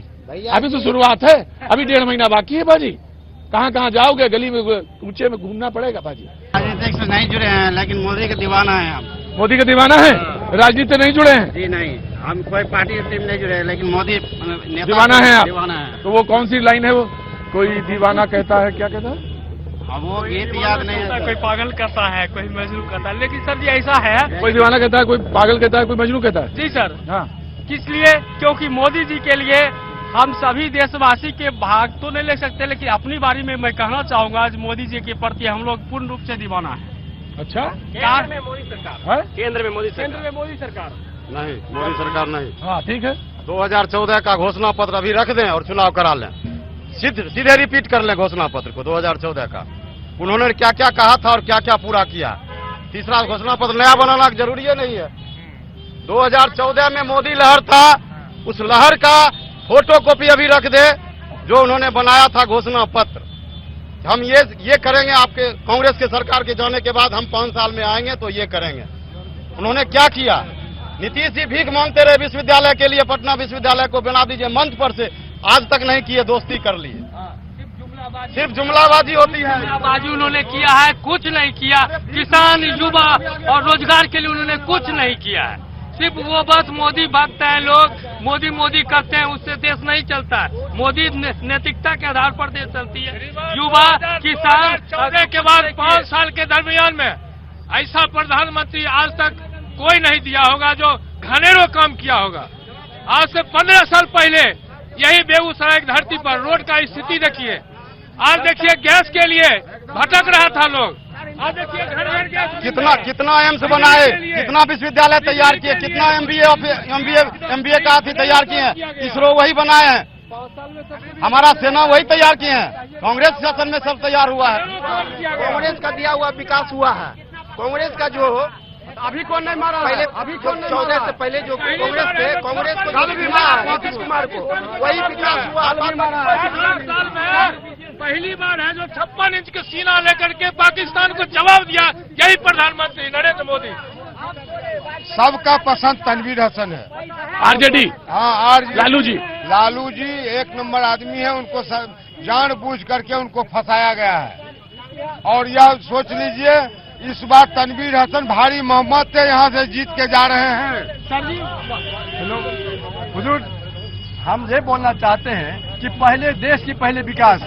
अभी तो शुरुआत है, अभी 1.5 महीना बाकी है पाजी। कहाँ कहाँ जाओगे? गली में ऊंचे में घूमना पड़ेगा पाजी। राजनीतिक से नहीं जुड़े हैं, लेकिन मोदी का दीवाना है हम। मोदी का दीवाना है? राजनीति नहीं जुड़े हैं? जी नहीं, हम कोई पार्टी टीम नहीं जुड़े हैं, लेकिन मोदी दीवाना है आप? दीवाना है। तो वो कौन सी लाइन है वो? कोई दीवाना कहता है, क्या कहता है? अब वो गीत याद नहीं है। कोई पागल करता है, कोई मजनू करता है, लेकिन सर जी ऐसा है, कोई दीवाना कहता है, कोई पागल कहता है, कोई मजनू कहता है। जी सर। हाँ, किस लिए? क्योंकि मोदी जी के लिए हम सभी देशवासी के भाग तो नहीं ले सकते, लेकिन अपनी बारी में मैं कहना चाहूंगा, आज मोदी जी के प्रति हम लोग पूर्ण रूप से दीवाना है। अच्छा, केंद्र में मोदी सरकार है? केंद्र में मोदी सरकार नहीं, मोदी सरकार नहीं। हाँ ठीक है। 2014 का घोषणा पत्र अभी रख दें और चुनाव करा लें, सीधे रिपीट कर लें घोषणा पत्र को 2014 का। उन्होंने क्या क्या कहा था और क्या क्या पूरा किया। तीसरा घोषणा पत्र नया बनाना जरूरी नहीं है। 2014 में मोदी लहर था, उस लहर का फोटो कॉपी अभी रख दे जो उन्होंने बनाया था घोषणा पत्र। हम ये करेंगे, आपके कांग्रेस के सरकार के जाने के बाद हम 5 साल में आएंगे तो ये करेंगे। उन्होंने क्या किया? नीतीश जी भीख मांगते रहे विश्वविद्यालय के लिए, पटना विश्वविद्यालय को बना दीजिए, मंच पर से आज तक नहीं किए, दोस्ती कर लिए। सिर्फ जुमलाबाजी होती है। जुमलाबाजी उन्होंने किया है, कुछ नहीं किया। किसान, युवा और रोजगार के लिए उन्होंने कुछ नहीं किया है। सिर्फ वो बस मोदी भागते हैं लोग, मोदी मोदी करते हैं, उससे देश नहीं चलता है। मोदी नैतिकता के आधार पर देश चलती है। युवा, किसान, चौदह के बाद 5 साल के दरमियान में ऐसा प्रधानमंत्री आज तक कोई नहीं दिया होगा जो घनेरों काम किया होगा। आज से 15 साल पहले यही बेगूसराय की धरती पर रोड का स्थिति देखिए। आज देखिए गैस के लिए भटक रहा था लोग। आज देखिए घर घर गैस। कितना एम्स बनाए, कितना विश्वविद्यालय तैयार किए, कितना एमबीए का अथी तैयार किए हैं, इसरो वही बनाए हैं, हमारा सेना वही तैयार किए हैं। कांग्रेस शासन में सब तैयार हुआ है। कांग्रेस का दिया हुआ विकास हुआ है। कांग्रेस का जो अभी कौन नहीं मारा पहले, अभी कौन 14 से पहले जो कांग्रेस थे, कांग्रेस को भी मारा नीतीश कुमार को, वही विकास हुआ। साल में पहली बार है जो 56 इंच के सीना लेकर के पाकिस्तान को जवाब दिया यही प्रधानमंत्री नरेंद्र मोदी। सबका पसंद तनवीर हसन है, आरजेडी। हाँ, लालू जी। लालू जी 1 नंबर आदमी है, उनको जानबूझ करके उनको फंसाया गया है। और यह सोच लीजिए इस बार तनवीर हसन भारी मोहम्मद से यहाँ से जीत के जा रहे हैं। सर जी, हुजूर, हम ये बोलना चाहते हैं कि पहले देश की पहले विकास,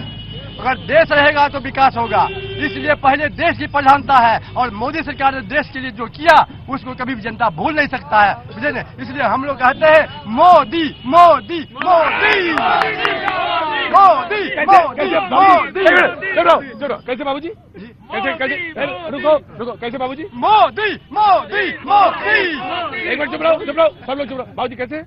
अगर देश रहेगा तो विकास होगा, इसलिए पहले देश की प्रधानता है। और मोदी सरकार ने देश के लिए जो किया उसको कभी भी जनता भूल नहीं सकता है, बुझे न? इसलिए हम लोग कहते हैं मोदी मोदी मोदी मोदी मोदी। कैसे बाबूजी? कैसे रुको कैसे बाबूजी? मोदी मोदी मोदी। एक मिनट चुप रहो, सब लोग चुप रहो। बाबूजी कैसे?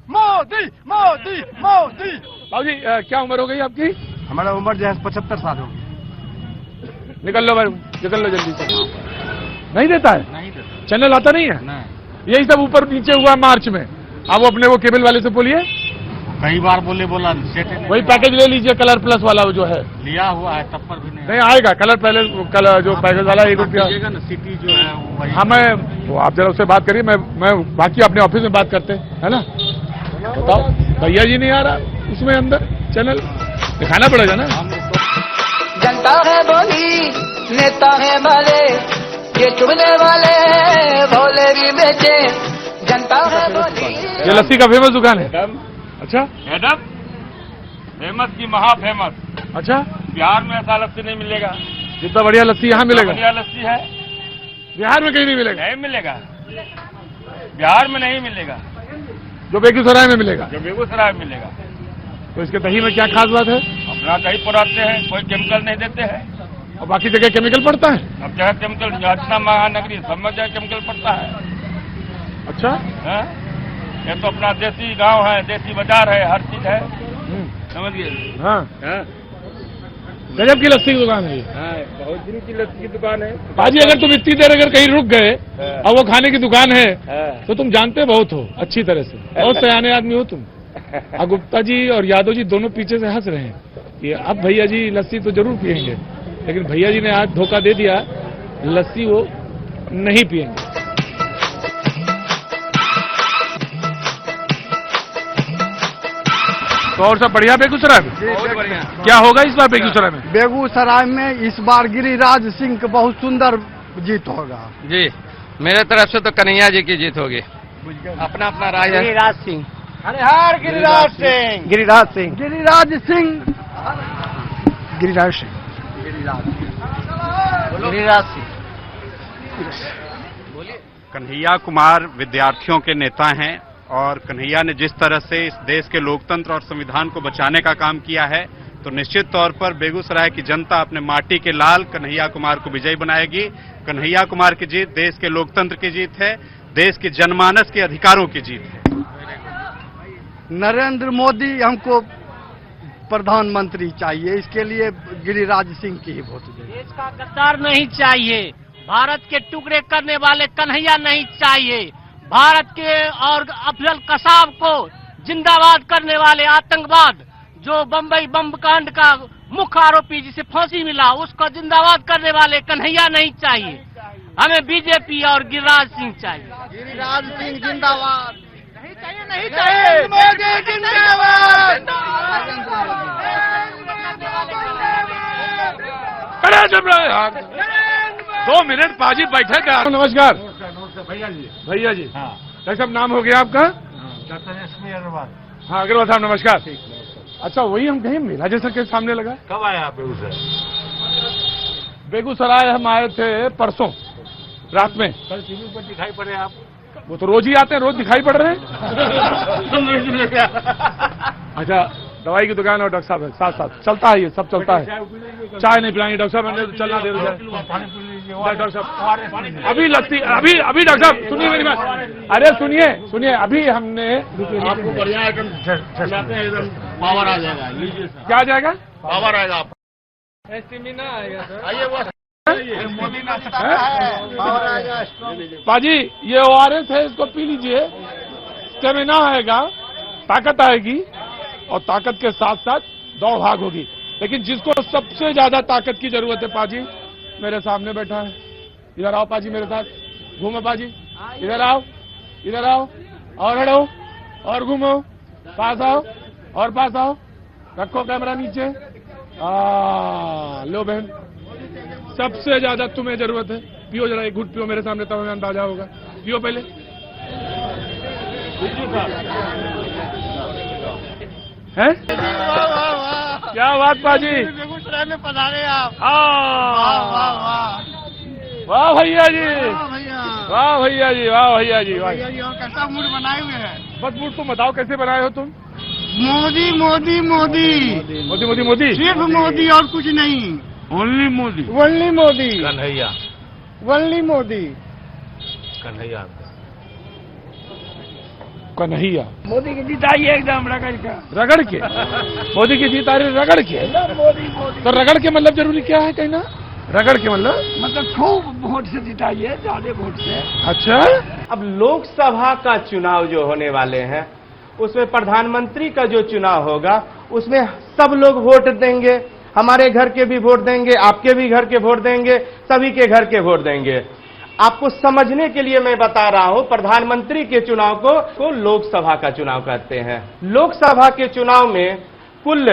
मोदी मोदी मोदी। बाबूजी क्या उम्र हो गई आपकी? हमारा उम्र जो है 75 साल हो गई। निकल लो भाई, निकल लो जल्दी से। नहीं देता है? नहीं देता। चैनल आता नहीं है? यही सब ऊपर नीचे हुआ मार्च में। अब वो अपने वो केबल वाले से बोलिए। कई बार बोला वही पैकेज ले लीजिए, कलर प्लस वाला जो है लिया हुआ है, तब पर भी नहीं आएगा। कलर पहले कलर जो पैकेज वाला 1 रुपया सिटी जो है वही। हाँ, वो आप जरा उससे बात करिए, मैं बाकी अपने ऑफिस में बात करते हैं, है ना? बताओ, भैया जी नहीं आ रहा उसमें अंदर चैनल दिखाना पड़ेगा ना। जनता है बोली, नेता है भले, ये चुगने वाले भोले भी बेचे। जनता है बोली। ये लस्सी का फेमस दुकान है? अच्छा, मैडम फेमस की महा फेमस। अच्छा, बिहार में ऐसा लस्सी नहीं मिलेगा जितना बढ़िया लस्सी यहाँ मिलेगा। बढ़िया लस्सी है बिहार में कहीं नहीं मिलेगा। नहीं मिलेगा, बिहार में नहीं मिलेगा, जो बेगूसराय में मिलेगा। जो बेगूसराय में मिलेगा। तो इसके दही में क्या खास बात है? अपना दही पड़ाते हैं, कोई केमिकल नहीं देते हैं। और बाकी जगह केमिकल पड़ता है? अब जगह केमिकल, अच्छा महानगरी सब में जगह केमिकल पड़ता है। अच्छा है? ये तो अपना देसी गांव है, देसी बाजार है, हर चीज है, समझिए। हाँ, गजब की लस्सी की दुकान है ये। बहुत दिन की लस्सी की दुकान है। बाजी, अगर तुम इतनी देर अगर कहीं रुक गए और वो खाने की दुकान है तो तुम जानते बहुत हो अच्छी तरह से, बहुत सयाने आदमी हो तुम। और गुप्ता जी और यादव जी दोनों पीछे से हंस रहे हैं कि अब भैया जी लस्सी तो जरूर पियेंगे, लेकिन भैया जी ने आज धोखा दे दिया, लस्सी वो नहीं पियेंगे। तो और सब बढ़िया बेगूसराय में? बहुत बढ़िया। क्या होगा इस बार बेगूसराय में? बेगूसराय में इस बार गिरिराज सिंह का बहुत सुंदर जीत होगा। जी, मेरे तरफ से तो कन्हैया जी की जीत होगी। अपना अपना राय है। गिरिराज सिंह। अरे हार गिरिराज सिंह। गिरिराज सिंह। गिरिराज सिंह। गिरिराज सिंह। गिरिराज सिंह। कन्हैया कुमार विद्यार्थियों के नेता हैं और कन्हैया ने जिस तरह से इस देश के लोकतंत्र और संविधान को बचाने का काम किया है, तो निश्चित तौर पर बेगूसराय की जनता अपने माटी के लाल कन्हैया कुमार को विजयी बनाएगी। कन्हैया कुमार की जीत देश के लोकतंत्र की जीत है, देश के जनमानस के अधिकारों की जीत है। नरेंद्र मोदी हमको प्रधानमंत्री चाहिए, इसके लिए गिरिराज सिंह की ही वोट देंगे। देश का गद्दार नहीं चाहिए, भारत के टुकड़े करने वाले कन्हैया नहीं चाहिए, भारत के और अफजल कसाब को जिंदाबाद करने वाले आतंकवाद, जो बम्बई बम कांड का मुख्य आरोपी जिसे फांसी मिला, उसको जिंदाबाद करने वाले कन्हैया नहीं चाहिए, हमें बीजेपी और गिरिराज सिंह चाहिए। गिरिराज सिंह जिंदाबाद। नहीं चाहिए मोदी जिंदाबाद। अरे जब यार 2 मिनट पाजी बैठे क्या? नमस्कार भैया जी। भैया जी, डॉक्टर साहब नाम हो गया आपका? Doctor SP Agarwal. हाँ अग्रवाल साहब नमस्कार। अच्छा, वही हम कहीं मेला जैसा के सामने लगा। कब आए आप बेगूसराय? बेगूसराय हम आए थे परसों रात में। कल टीवी पर दिखाई पड़े आप। वो तो रोज ही आते हैं, रोज दिखाई पड़ रहे हैं। अच्छा, दवाई की दुकान और डॉक्टर साहब है साथ साथ, चलता है ये सब चलता है। चाय नहीं पिलाएंगे डॉक्टर साहब, मैंने तो चलना दे रहे डॉक्टर साहब। अभी लगती अभी डॉक्टर साहब सुनिए मेरी बात। अरे सुनिए अभी हमने आपको बढ़िया आइटम खिलाते हैं, एकदम पावर आ जाएगा। क्या आ जाएगा? पावर आएगा आप। स्टेमिना आएगा सर। आइए वो मोदी ना पावर आएगा। पाजी ये ORS है, इसको पी लीजिए, स्टेमिना आएगा, ताकत आएगी और ताकत के साथ साथ दौड़ भाग होगी। लेकिन जिसको सबसे ज्यादा ताकत की जरूरत है पाजी, मेरे सामने बैठा है। इधर आओ पाजी, मेरे साथ घूमो पाजी, इधर आओ और हटो और घूमो, पास आओ और पास आओ, रखो कैमरा नीचे। लो बहन, सबसे ज्यादा तुम्हें जरूरत है। पियो जरा, एक घुट पियो मेरे सामने, तब हमें अंदाजा होगा। पियो पहले। हैं? क्या बात पाजी, बेगूसराय में पधारे आप। वाह भैया जी, वाह भैया जी, वाह भैया जी, वाह। और कैसा मूड बनाए हुए हैं? बस मूड तुम बताओ कैसे बनाए हो तुम? मोदी मोदी मोदी मोदी मोदी मोदी, सिर्फ मोदी और कुछ नहीं। Only Modi, only Modi, Kanhaiya, only Modi, Kanhaiya. Kanhaiya. Modi की जीत आई है एकदम रगड़ के मोदी की जीत आ रही, रगड़ के। तो रगड़ के मतलब जरूरी क्या है कहना? रगड़ के मतलब खूब वोट से जिताइए, ज्यादा वोट से। अच्छा, अब लोकसभा का चुनाव जो होने वाले हैं, उसमें प्रधानमंत्री का जो चुनाव होगा, उसमें सब लोग वोट देंगे। हमारे घर के भी वोट देंगे, आपके भी घर के वोट देंगे, सभी के घर के वोट देंगे। आपको समझने के लिए मैं बता रहा हूं, प्रधानमंत्री के चुनाव को लोकसभा का चुनाव कहते हैं। लोकसभा के चुनाव में कुल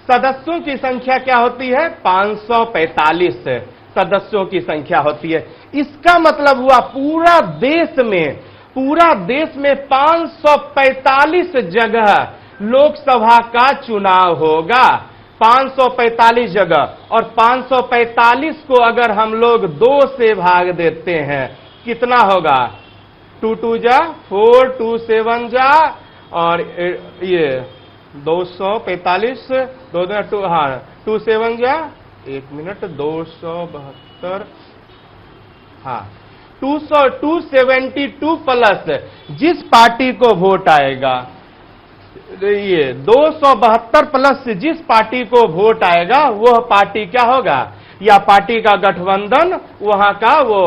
सदस्यों की संख्या क्या होती है? 545 सदस्यों की संख्या होती है। इसका मतलब हुआ पूरा देश में 545 जगह लोकसभा का चुनाव होगा। 545 जगह, और 545 को अगर हम लोग 2 से भाग देते हैं, कितना होगा? 2 2 जा 4, 2 7 जा, और ये 245, 2 हाँ 2 7 जा, 1 मिनट, 272, हाँ 272 प्लस जिस पार्टी को वोट आएगा, ये 272 प्लस जिस पार्टी को वोट आएगा, वह पार्टी क्या होगा? या पार्टी का गठबंधन, वहां का वो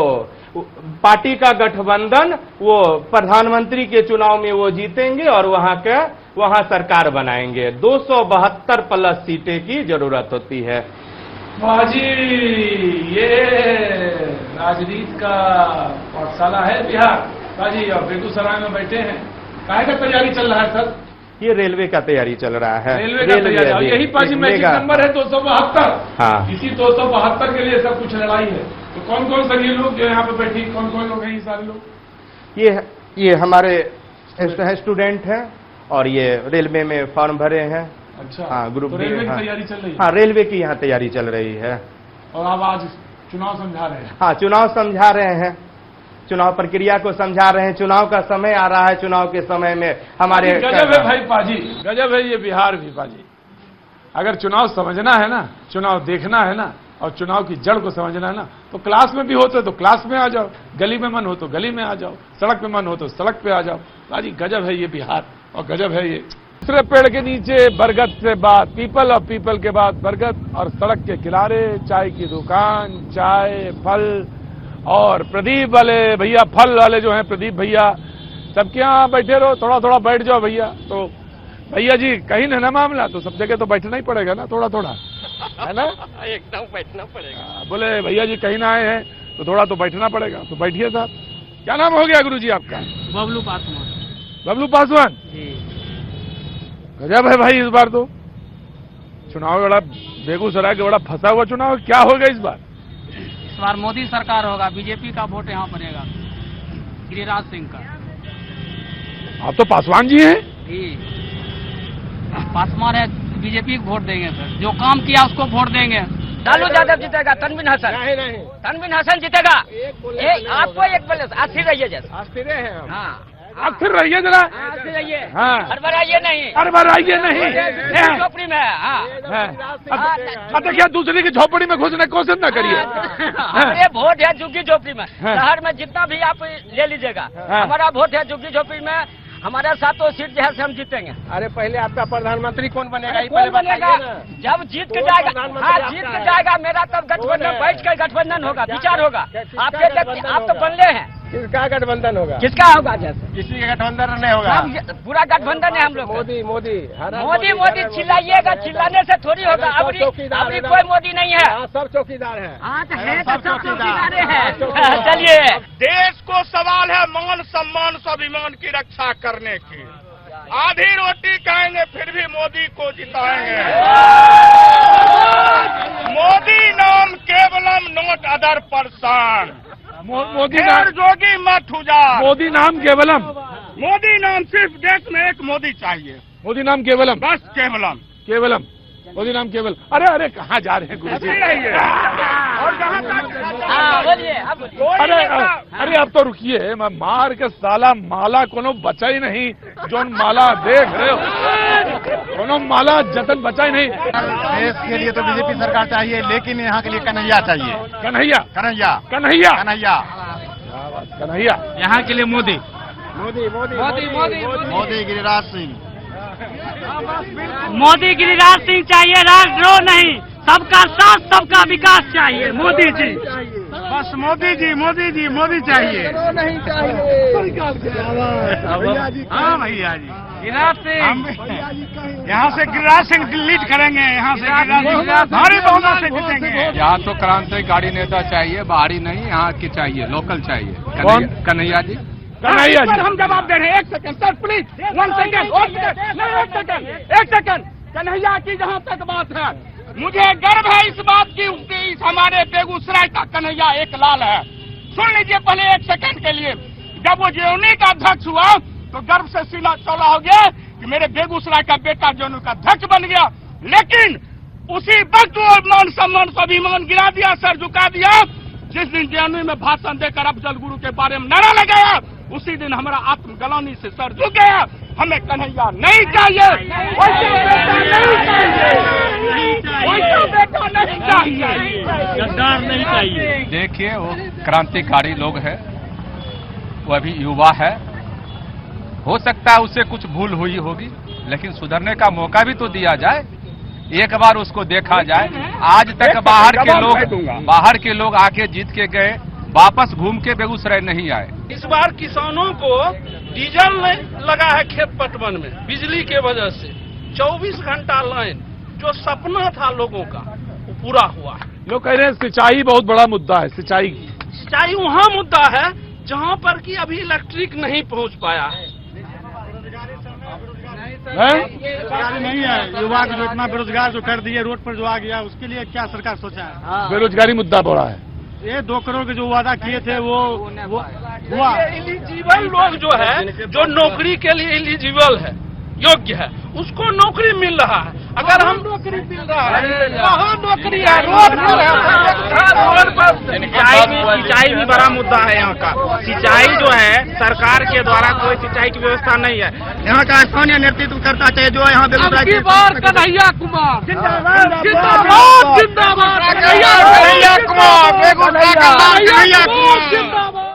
पार्टी का गठबंधन, वो प्रधानमंत्री के चुनाव में वो जीतेंगे और वहां सरकार बनाएंगे। 272 प्लस सीटें की जरूरत होती है। बाजी ये राजनीति का पाठशाला है बिहार। बाजी और बेगूसराय में बैठे हैं, काहे का तैयारी चल रहा है सर? ये रेलवे का तैयारी चल रहा है। रेलवे का तैयारी, यही पाजी मैजिक नंबर है 272। हाँ, इसी 272 के लिए सब कुछ लड़ाई है। तो कौन कौन से ये लोग जो यहाँ पे बैठी, कौन कौन लोग हैं ये सारे लोग? ये हमारे स्टूडेंट हैं और ये रेलवे में फॉर्म भरे हैं। अच्छा, हाँ, ग्रुप तो रेलवे की हाँ, तैयारी चल रही है। हाँ, रेलवे की यहाँ तैयारी चल रही है। और आप आज चुनाव समझा रहे हैं? हाँ, चुनाव समझा रहे हैं, चुनाव प्रक्रिया को समझा रहे हैं। चुनाव का समय आ रहा है, चुनाव के समय में हमारे गजब है भाई पाजी, गजब है ये बिहार भी पाजी। अगर चुनाव समझना है ना, चुनाव देखना है ना, और चुनाव की जड़ को समझना है ना, तो क्लास में भी होते तो क्लास में आ जाओ, गली में मन हो तो गली में आ जाओ, सड़क पे मन हो तो सड़क पे आ जाओ। पाजी गजब है ये बिहार, और गजब है ये। दूसरे पेड़ के नीचे बरगद से बात, पीपल और पीपल के बाद बरगद, और सड़क के किनारे चाय की दुकान, चाय, फल, और प्रदीप वाले भैया, फल वाले जो हैं प्रदीप भैया, सबके यहाँ बैठे रहो, थोड़ा थोड़ा बैठ जाओ भैया। तो भैया जी कहीं ना मामला, तो सब जगह तो बैठना ही पड़ेगा ना, थोड़ा थोड़ा, है ना? एकदम बैठना पड़ेगा। बोले भैया जी कहीं ना आए हैं तो थोड़ा तो बैठना पड़ेगा, तो बैठिए साहब। क्या नाम हो गया गुरुजी आपका? बबलू पासवान। बबलू पासवान जी। गजब है भाई, इस बार तो चुनाव बड़ा, बेगूसराय के बड़ा फंसा हुआ चुनाव। क्या होगा इस बार? इस बार मोदी सरकार होगा, बीजेपी का वोट यहाँ पड़ेगा, गिरिराज सिंह का। आप तो पासवान जी हैं। जी, पासवान है, बीजेपी को वोट देंगे सर, जो काम किया उसको वोट देंगे। लालू यादव जीतेगा, तनवीर हसन। नहीं, तनवीर हसन जीतेगा। आपको एक बोले अस्थिर रहिए जैसे। अस्थिर है हम। हाँ, आप फिर रहिए जरा। अस्थिर रहिए। हाँ, हड़बड़ाइए नहीं। हड़बड़ाइए नहीं। झोपड़ी में है। हाँ, अब क्या दूसरे की झोपड़ी में घुसने की कोशिश न करिए। हमारे वोट है झुग्गी झोपड़ी में। शहर में जितना भी आप ले लीजिएगा, हमारा वोट है झुग्गी झोपड़ी में। हमारे साथ तो सीट जो है से हम जीतेंगे। अरे पहले आपका प्रधानमंत्री कौन बनेगा? कौन बनेगा? जब जीत के जाएगा, हाँ जीत के जाएगा मेरा, तब गठबंधन बैठ कर गठबंधन होगा, विचार होगा। आपके आप तो बनले हैं। किसका गठबंधन होगा? किसका होगा? जैसे किसी का गठबंधन नहीं होगा। पूरा गठबंधन है हम लोग। मोदी मोदी मोदी मोदी चिल्लाइएगा, चिल्लाने से थोड़ी होगा। अभी कोई मोदी नहीं है। सब चौकीदार है। हाँ तो है, सब चौकीदार है। चलिए, देश को सवाल है मान सम्मान स्वाभिमान की रक्षा करने की। आधी रोटी खाएंगे फिर भी मोदी को जिताएंगे। मोदी नाम केवलम नोट अदर पर्सन। मोदी नाम जोगी मत हो जा। मोदी नाम केवलम। मोदी नाम सिर्फ देश में एक मोदी चाहिए। मोदी नाम केवलम, बस केवलम। केवलम, मोदी नाम केवल। अरे अरे कहाँ जा रहे हैं गुरु जी? और जहाँ तक बोलिए। अरे अरे अब तो रुकिए, मैं मार के साला माला कोनो बचा ही नहीं। जो माला देख रहे हो, कोनो माला जतन बचा ही नहीं। देश के लिए तो बीजेपी सरकार चाहिए, लेकिन यहाँ के लिए कन्हैया चाहिए। कन्हैया, कन्हैया, कन्हैया, कन्हैया, कन्हैया। यहाँ के लिए मोदी। मोदी मोदी मोदी मोदी मोदी गिरिराज सिंह। मोदी गिरिराज सिंह चाहिए, राजद्रोह नहीं। सबका साथ, सबका विकास चाहिए। मोदी जी, बस मोदी जी, मोदी जी, मोदी चाहिए। नहीं चाहिए। हाँ भैया जी, गिरिराज सिंह। यहाँ से गिरिराज सिंह लीड करेंगे। यहाँ से भारी बहुमत से जीतेंगे। यहाँ तो क्रांतिकारी नेता चाहिए, बाहरी नहीं, यहाँ की चाहिए, लोकल चाहिए। कन्हैया जी। कन्हैया जी, हम जवाब दे रहे हैं। एक second sir, please 1 second, 1 second. Kanhaiya की जहाँ तक बात है, मुझे गर्व है इस बात की, इस हमारे बेगूसराय का कन्हैया एक लाल है। सुन लीजिए पहले 1 सेकंड के लिए। जब वो जेओनी का अध्यक्ष हुआ तो गर्व से सीना चौड़ा हो गया कि मेरे बेगूसराय का बेटा जेओनी का अध्यक्ष बन गया। लेकिन उसी वक्त वो मान सम्मान स्वाभिमान गिरा दिया, सर झुका दिया। जिस दिन जेएनयू में भाषण देकर अफजल गुरु के बारे में नारा लगाया, उसी दिन हमारा आत्मगलानी से सर झुक गया। हमें कन्हैया नहीं चाहिए, वैसा बेटा नहीं चाहिए, वैसा बेटा नहीं चाहिए, गद्दार नहीं चाहिए। देखिए, वो क्रांतिकारी लोग हैं, वो अभी युवा है। हो सकता है उससे कुछ भूल हुई होगी, लेकिन सुधरने का मौका भी तो दिया जाए। एक बार उसको देखा जाए। आज तक बाहर के लोग आके जीत के गए, वापस घूम के बेगूसराय नहीं आए। इस बार किसानों को डीजल लगा है खेत पटवन में, बिजली के वजह से 24 घंटा लाइन, जो सपना था लोगों का वो पूरा हुआ है। लोग कह रहे हैं सिंचाई बहुत बड़ा मुद्दा है। सिंचाई वहाँ मुद्दा है जहाँ पर कि अभी इलेक्ट्रिक नहीं पहुँच पाया है। बेरोजगारी नहीं है, युवा को जो इतना बेरोजगार जो कर दिए, रोड पर जो आ गया, उसके लिए क्या सरकार सोचा है? बेरोजगारी मुद्दा बड़ा है। ये 2 करोड़ के जो वादा किए थे वो हुआ। एलिजिबल लोग जो है, जो नौकरी के लिए एलिजिबल है, योग्य है, उसको नौकरी मिल रहा है। अगर हम नौकरी मिल रहा है, कहाँ नौकरी है? रोड पर सिंचाई भी बड़ा मुद्दा है यहाँ का। सिंचाई जो है, सरकार के द्वारा कोई सिंचाई की व्यवस्था नहीं है। यहाँ का स्थानीय नेतृत्व करता चाहिए, जो यहाँ बेगूसराय बार कन्हैया कुमार जिंदाबाद, जिंदाबाद, कन्हैया कुमार, बेगूसराय का कन्हैया कुमार जिंदाबाद।